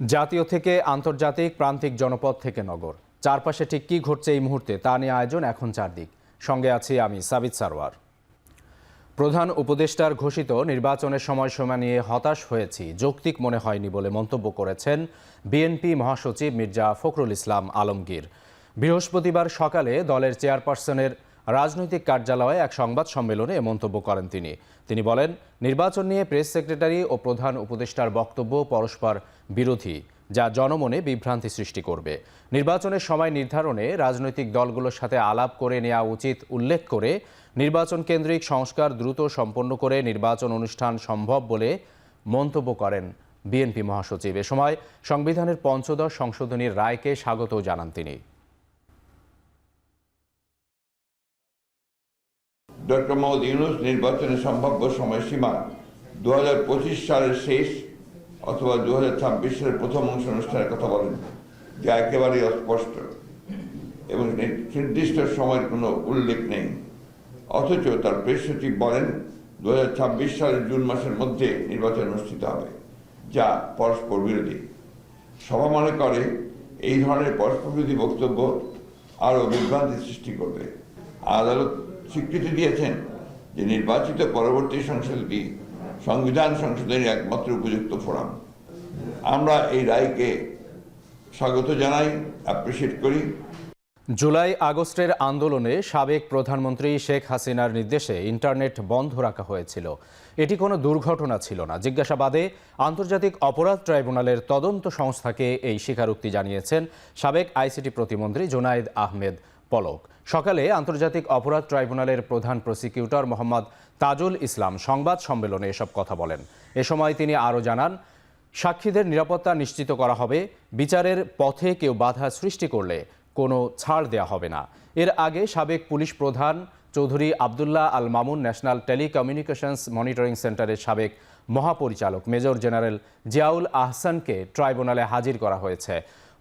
জাতীয় থেকে আন্তর্জাতিক, প্রান্তিক জনপদ থেকে নগর, চারপাশে ঠিক কী ঘটছে এই মুহূর্তে তা নিয়ে আয়োজন এখন চারদিক। সঙ্গে আছি আমি সাবিত সারওয়ার। প্রধান উপদেষ্টার ঘোষিত নির্বাচনের সময়সীমা নিয়ে হতাশ হয়েছি, যৌক্তিক মনে হয়নি বলে মন্তব্য করেছেন বিএনপি মহাসচিব মির্জা ফখরুল ইসলাম আলমগীর। বৃহস্পতিবার সকালে দলের চেয়ারপারসনের রাজনৈতিক কার্যালয়ে এক সংবাদ সম্মেলনে এ মন্তব্য করেন তিনি বলেন, নির্বাচন নিয়ে প্রেস সেক্রেটারি ও প্রধান উপদেষ্টার বক্তব্য পরস্পর বিরোধী, যা জনমনে বিভ্রান্তি সৃষ্টি করবে। নির্বাচনের সময় নির্ধারণে রাজনৈতিক দলগুলোর সাথে আলাপ করে নেওয়া উচিত উল্লেখ করে নির্বাচন কেন্দ্রিক সংস্কার দ্রুত সম্পন্ন করে নির্বাচন অনুষ্ঠান সম্ভব বলে মন্তব্য করেন বিএনপি মহাসচিব। এ সময় সংবিধানের পঞ্চদশ সংশোধনীর রায়কে স্বাগত জানান তিনি। ডক্টর মোহাম্মদ ইউনূস নির্বাচনের সম্ভাব্য সময়সীমা 2025 সালের শেষ অথবা 2026 সালের প্রথম অংশ অনুষ্ঠানের কথা বলেন, যা একেবারেই অস্পষ্ট এবং নির্দিষ্ট সময়ের কোনো উল্লেখ নেই। অথচ তার প্রেস সচিব বলেন 2026 সালের জুন মাসের মধ্যে নির্বাচন অনুষ্ঠিত হবে, যা পরস্পর বিরোধী। সভা মনে করে এই ধরনের পরস্পর বিরোধী বক্তব্য আরও বিভ্রান্তি সৃষ্টি করবে। আদালত স্বীকৃতি দিয়েছেন যে নির্বাচিত পরবর্তী সংসদটি সংবিধান সংশোধনের একমাত্র উপযুক্ত ফোরাম। আমরা এই রায়কে স্বাগত জানাই, অ্যাপ্রিসিয়েট করি। জুলাই আগস্টের আন্দোলনে সাবেক প্রধানমন্ত্রী শেখ হাসিনার নির্দেশে ইন্টারনেট বন্ধ রাখা হয়েছিল। এটি কোনো দুর্ঘটনা ছিল না। জিজ্ঞাসাবাদে আন্তর্জাতিক অপরাধ ট্রাইব্যুনালের তদন্ত সংস্থাকে এই স্বীকারোক্তি জানিয়েছেন সাবেক আইসিটি প্রতিমন্ত্রী জুনায়েদ আহমেদ পলক। সকালে আন্তর্জাতিক অপরাধ ট্রাইব্যুনালের প্রধান প্রসিকিউটর মোহাম্মদ তাজুল ইসলাম সংবাদ সম্মেলনে এসব কথা বলেন। এ সময় তিনি আরও জানান, সাক্ষীদের নিরাপত্তা নিশ্চিত করা হবে, বিচারের পথে কেউ বাধা সৃষ্টি করলে কোনো ছাড় দেওয়া হবে না। এর আগে সাবেক পুলিশ প্রধান Chowdhury Abdullah Al Mamun national telecommunications monitoring সেন্টারের সাবেক মহাপরিচালক মেজর জেনারেল জিয়াউল আহসানকে ট্রাইব্যুনালে হাজির করা হয়েছে।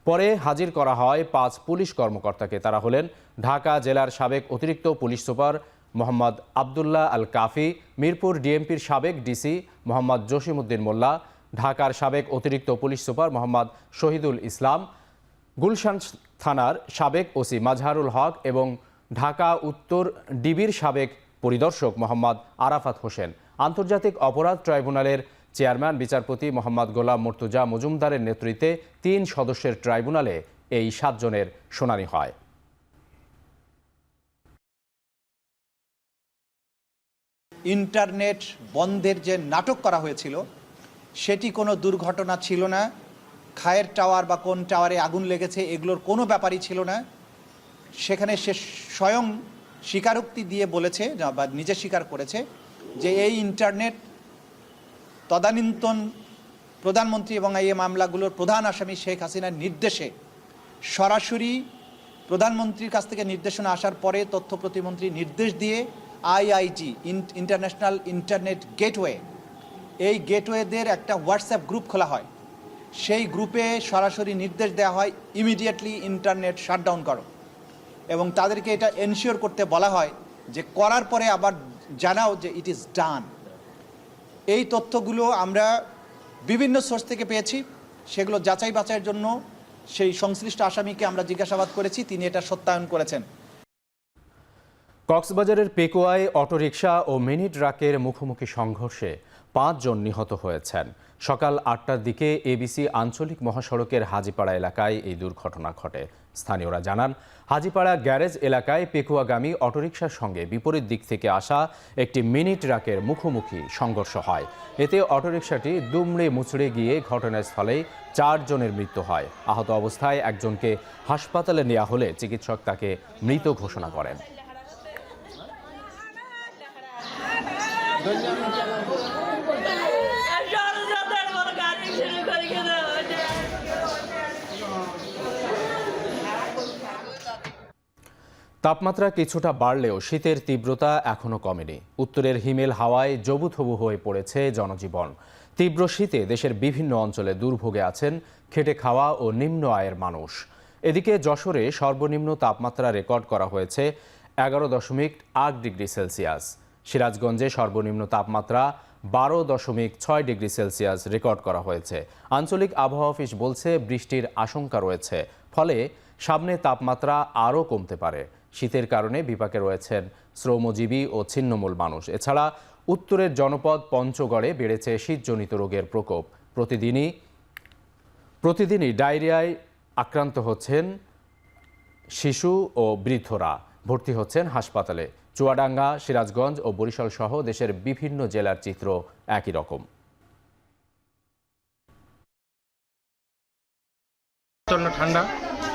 পরে হাজির করা হয় 5 পুলিশ কর্মকর্তাকে। তারা হলেন ঢাকা জেলার সাবেক অতিরিক্ত পুলিশ সুপার মোহাম্মদ আবদুল্লাহ আল কাফি, মিরপুর ডিএমপির সাবেক ডিসি মোহাম্মদ জসিমউদ্দিন মোল্লা, ঢাকার সাবেক অতিরিক্ত পুলিশ সুপার মোহাম্মদ শহীদুল ইসলাম, গুলশান থানার সাবেক ওসি মাজহারুল হক এবং ঢাকা উত্তর ডিবির সাবেক পরিদর্শক মোহাম্মদ আরাফাত হোসেন। আন্তর্জাতিক অপরাধ ট্রাইব্যুনালের চেয়ারম্যান বিচারপতি মোহাম্মদ গোলাম মুর্তুজা মজুমদারের নেতৃত্বে 3 সদস্যের ট্রাইব্যুনালে এই 7 জনের শুনানি হয়। ইন্টারনেট বন্ধের যে নাটক করা হয়েছিল সেটি কোনো দুর্ঘটনা ছিল না। খায়ের টাওয়ার বা কোন টাওয়ারে আগুন লেগেছে এগুলোর কোনো ব্যাপারই ছিল না। সেখানে সে স্বয়ং স্বীকারোক্তি দিয়ে বলেছে বা নিজে স্বীকার করেছে যে এই ইন্টারনেট তদানীন্তন প্রধানমন্ত্রী এবং এই মামলাগুলোর প্রধান আসামি শেখ হাসিনার নির্দেশে সরাসরি প্রধানমন্ত্রীর কাছ থেকে নির্দেশনা আসার পরে তথ্য প্রতিমন্ত্রী নির্দেশ দিয়ে আইআইজি ইন্টারন্যাশনাল ইন্টারনেট গেটওয়ে, এই গেটওয়েদের একটা হোয়াটসঅ্যাপ গ্রুপ খোলা হয়। সেই গ্রুপে সরাসরি নির্দেশ দেওয়া হয় ইমিডিয়েটলি ইন্টারনেট শাটডাউন করো, এবং তাদেরকে এটা এনশিওর করতে বলা হয় যে করার পরে আবার জানাও যে ইট ইজ ডান। এই তথ্যগুলো আমরা বিভিন্ন সোর্স থেকে পেয়েছি, সেগুলো যাচাই বাছাইয়ের জন্য সেই সংশ্লিষ্ট আসামিকে আমরা জিজ্ঞাসাবাদ করেছি, তিনি এটা সত্যায়ন করেছেন। কক্সবাজারের পেকুয়ায় অটোরিকশা ও মিনি ট্রাকের মুখোমুখি সংঘর্ষে 5 জন নিহত হয়েছেন। সকাল 8টার দিকে এবিসি আঞ্চলিক মহাসড়কের হাজিপাড়া এলাকায় এই দুর্ঘটনা ঘটে। স্থানীয়রা জানান, হাজিপাড়া গ্যারেজ এলাকায় পেকুয়াগামী অটোরিকশার সঙ্গে বিপরীত দিক থেকে আসা একটি মিনি ট্রাকের মুখোমুখি সংঘর্ষ হয়। এতে অটোরিকশাটি দুমড়ে মুচড়ে গিয়ে ঘটনাস্থলেই 4 জনের মৃত্যু হয়। আহত অবস্থায় একজনকে হাসপাতালে নেওয়া হলে চিকিৎসক তাকে মৃত ঘোষণা করেন। তাপমাত্রা কিছুটা বাড়লেও শীতের তীব্রতা এখনও কমেনি। উত্তরের হিমেল হাওয়ায় জবুথবু হয়ে পড়েছে জনজীবন। তীব্র শীতে দেশের বিভিন্ন অঞ্চলে দুর্ভোগে আছেন খেটে খাওয়া ও নিম্ন আয়ের মানুষ। এদিকে যশোরে সর্বনিম্ন তাপমাত্রা রেকর্ড করা হয়েছে 11.8 ডিগ্রি সেলসিয়াস। সিরাজগঞ্জে সর্বনিম্ন তাপমাত্রা 12.6 ডিগ্রি সেলসিয়াস রেকর্ড করা হয়েছে। আঞ্চলিক আবহাওয়া অফিস বলছে বৃষ্টির আশঙ্কা রয়েছে, ফলে সামনে তাপমাত্রা আরও কমতে পারে। শীতের কারণে বিপাকে রয়েছেন শ্রমজীবী ও ছিন্নমূল মানুষ। এছাড়া উত্তরের জনপদ পঞ্চগড়ে বেড়েছে শীতজনিত রোগের প্রকোপ। প্রতিদিনই ডায়রিয়ায় আক্রান্ত হচ্ছেন শিশু ও বৃদ্ধরা, ভর্তি হচ্ছেন হাসপাতালে। চুয়াডাঙ্গা, সিরাজগঞ্জ ও বরিশাল সহ দেশের বিভিন্ন জেলার চিত্র একই রকম।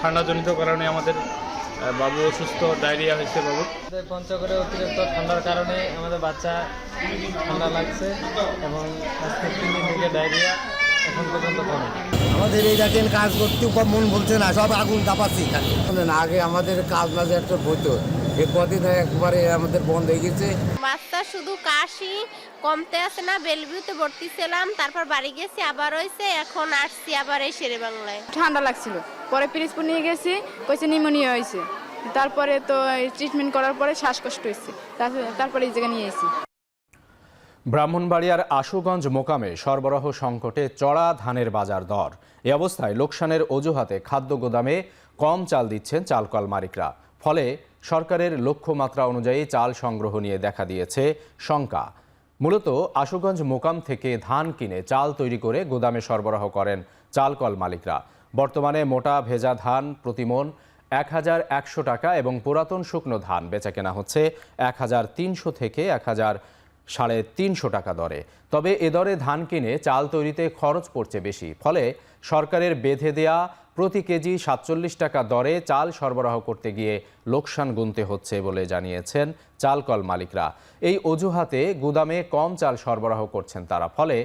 ঠান্ডাজনিত কারণে আমাদের বাবু অসুস্থ, ডায়রিয়া হয়েছে বাবু। পঞ্চগড়ে অতিরিক্ত ঠান্ডার কারণে আমাদের বাচ্চা ঠান্ডা লাগছে এবং আজকে 3 দিন থেকে ডায়রিয়া এখন পর্যন্ত কমে। আমাদের এই দেখেন কাজ করতেও কম মন বলছে না, সব আগুন তাপাচ্ছি। আগে আমাদের কাজ বাজে একটা বইতো, এ কদিন একবারে আমাদের বন্ধ হয়ে গেছে। বাচ্চা শুধু কাশি কমতে আসে না, বেলভিউতে ভর্তি ছিলাম, তারপর বাড়ি গেছি, আবার হয়েছে, এখন আসছি আবার এই শেরে বাংলায়। ঠান্ডা লাগছিল, পরে পিরিজপুর নিয়ে গেছি, কইছে নিউমোনিয়া হয়েছে। তারপরে তো ট্রিটমেন্ট করার পরে শ্বাসকষ্ট হয়েছে, তারপরে এই জায়গায় নিয়ে এসেছি। ব্রাহ্মণবাড়িয়ার আশুগঞ্জ মোকামে সরবরাহ সংকটে চড়া ধানের বাজার দর। এ অবস্থায় লোকসানের অজুহাতে খাদ্য গোদামে কম চাল দিচ্ছেন চালকল মালিকরা। ফলে সরকারের লক্ষ্যমাত্রা অনুযায়ী চাল সংগ্রহ নিয়ে দেখা দিয়েছে শঙ্কা। মূলত আশুগঞ্জ মোকাম থেকে ধান কিনে চাল তৈরি করে গোদামে সরবরাহ করেন চালকল মালিকরা। বর্তমানে মোটা ভেজা ধান প্রতিমন 1100 টাকা এবং পুরাতন শুকনো ধান বেচাকেনা হচ্ছে 1300 থেকে 1350 টাকা দরে। তবে এ দরে ধান কিনে চাল তৈরিতে খরচ পড়ছে বেশি, ফলে সরকারের বেঁধে দেয়া প্রতি কেজি 47 টাকা দরে চাল সরবরাহ করতে গিয়ে লোকসান গুনতে হচ্ছে বলে জানিয়েছেন চালকল মালিকরা। এই অজুহাতে গুদামে কম চাল সরবরাহ করছেন তারা, ফলে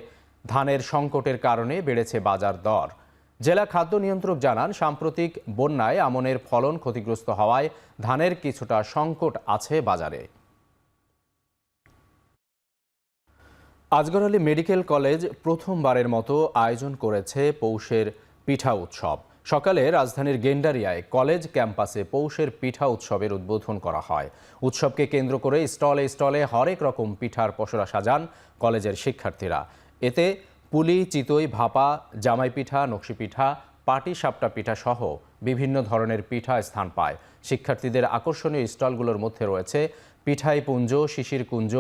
ধানের সংকটের কারণে বেড়েছে বাজার দর। জেলা খাদ্য নিয়ন্ত্রক জানান, সাম্প্রতিক বন্যায় আমনের ফলন ক্ষতিগ্রস্ত হওয়ায় ধানের কিছুটা সংকট আছে বাজারে। আজগর আলী মেডিকেল কলেজ প্রথমবারের মতো আয়োজন করেছে পৌষের পিঠা উৎসব। সকালে রাজধানীর গেন্ডারিয়ায় কলেজ ক্যাম্পাসে পৌষের পিঠা উৎসবের উদ্বোধন করা হয়। উৎসবকে কেন্দ্র করে স্টলে স্টলে হরেক রকম পিঠার পসরা সাজান কলেজের শিক্ষার্থীরা। এতে পুলি, চিতই, ভাপা, জামাই পিঠা, নকশি পিঠা, পাটি সাপটা পিঠা সহ বিভিন্ন ধরনের পিঠা স্থান পায়। শিক্ষার্থীদের আকর্ষণীয় স্টলগুলোর মধ্যে রয়েছে পিঠাই পুঞ্জ, শিশির কুঞ্জ,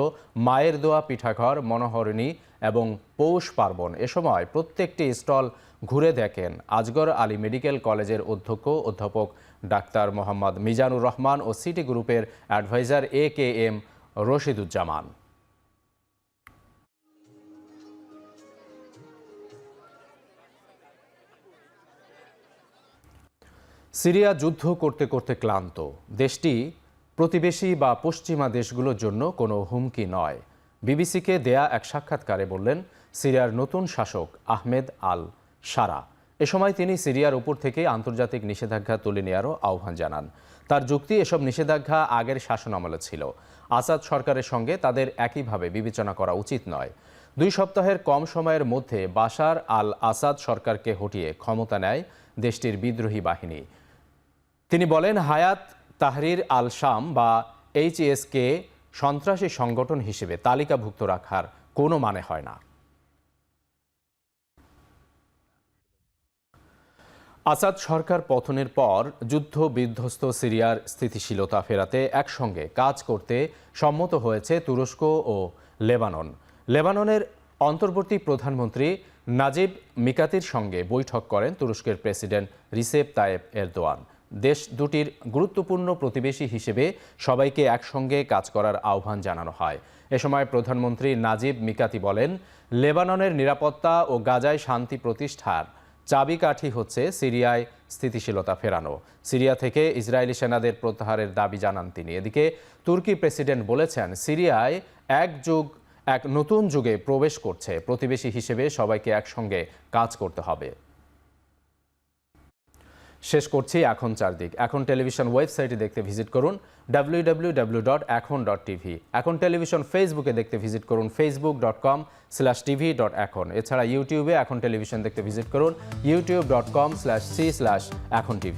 মায়ের দোয়া পিঠাঘর, মনোহরণী এবং পৌষ পার্বণ। এ সময় প্রত্যেকটি স্টল ঘুরে দেখেন আজগর আলী মেডিকেল কলেজের অধ্যাপক ডাক্তার মোহাম্মদ মিজানুর রহমান ও সিটি গ্রুপের অ্যাডভাইজার AKM রশিদুজ্জামান। সিরিয়া যুদ্ধ করতে করতে ক্লান্ত। দেশটি প্রতিবেশী বা পশ্চিমা দেশগুলোর জন্য কোনো হুমকি নয়। বিবিসিকে দেয়া এক সাক্ষাৎকারে বললেন সিরিয়ার নতুন শাসক আহমেদ আল সারা। এ সময় তিনি সিরিয়ার উপর থেকে আন্তর্জাতিক নিষেধাজ্ঞা তুলে নেওয়ারও আহ্বান জানান। তার যুক্তি, এসব নিষেধাজ্ঞা আগের শাসনামলে ছিল। আসাদ সরকারের সঙ্গে তাদের একইভাবে বিবেচনা করা উচিত নয়। 2 সপ্তাহের কম সময়ের মধ্যে বাশার আল আসাদ সরকারকে হটিয়ে ক্ষমতা নেয় দেশটির বিদ্রোহী বাহিনী। তিনি বলেন, হায়াত তাহরির আল শাম বা HSকে সন্ত্রাসী সংগঠন হিসেবে তালিকাভুক্ত রাখার কোনো মানে হয় না। আসাদ সরকার পতনের পর যুদ্ধ বিধ্বস্ত সিরিয়ার স্থিতিশীলতা ফেরাতে একসঙ্গে কাজ করতে সম্মত হয়েছে তুরস্ক ও লেবানন। লেবাননের অন্তর্বর্তী প্রধানমন্ত্রী নাজিব মিকাতির সঙ্গে বৈঠক করেন তুরস্কের প্রেসিডেন্ট রিসেপ তায়েব এরদোয়ান। দেশ দুটির গুরুত্বপূর্ণ প্রতিবেশী হিসেবে সবাইকে একসঙ্গে কাজ করার আহ্বান জানানো হয়। এ সময় প্রধানমন্ত্রী নাজিব মিকাতি বলেন, লেবাননের নিরাপত্তা ও গাজায় শান্তি প্রতিষ্ঠার চাবিকাঠি হচ্ছে সিরিয়ায় স্থিতিশীলতা ফেরানো। সিরিয়া থেকে ইসরায়েলি সেনাদের প্রত্যাহারের দাবি জানান তিনি। এদিকে তুর্কি প্রেসিডেন্ট বলেছেন, সিরিয়ায় এক নতুন যুগে প্রবেশ করছে। প্রতিবেশী হিসেবে সবাইকে একসঙ্গে কাজ করতে হবে। শেষ করছি এখন চারদিক। এখন টেলিভিশন ওয়েবসাইটে দেখতে ভিজিট করুন www.ekhon.tv। এখন টেলিভিশন ফেসবুকে দেখতে ভিজিট করুন facebook.com/tv.ekhon। এছাড়া ইউটিউবে এখন টেলিভিশন দেখতে ভিজিট করুন youtube.com/c/ekhon tv।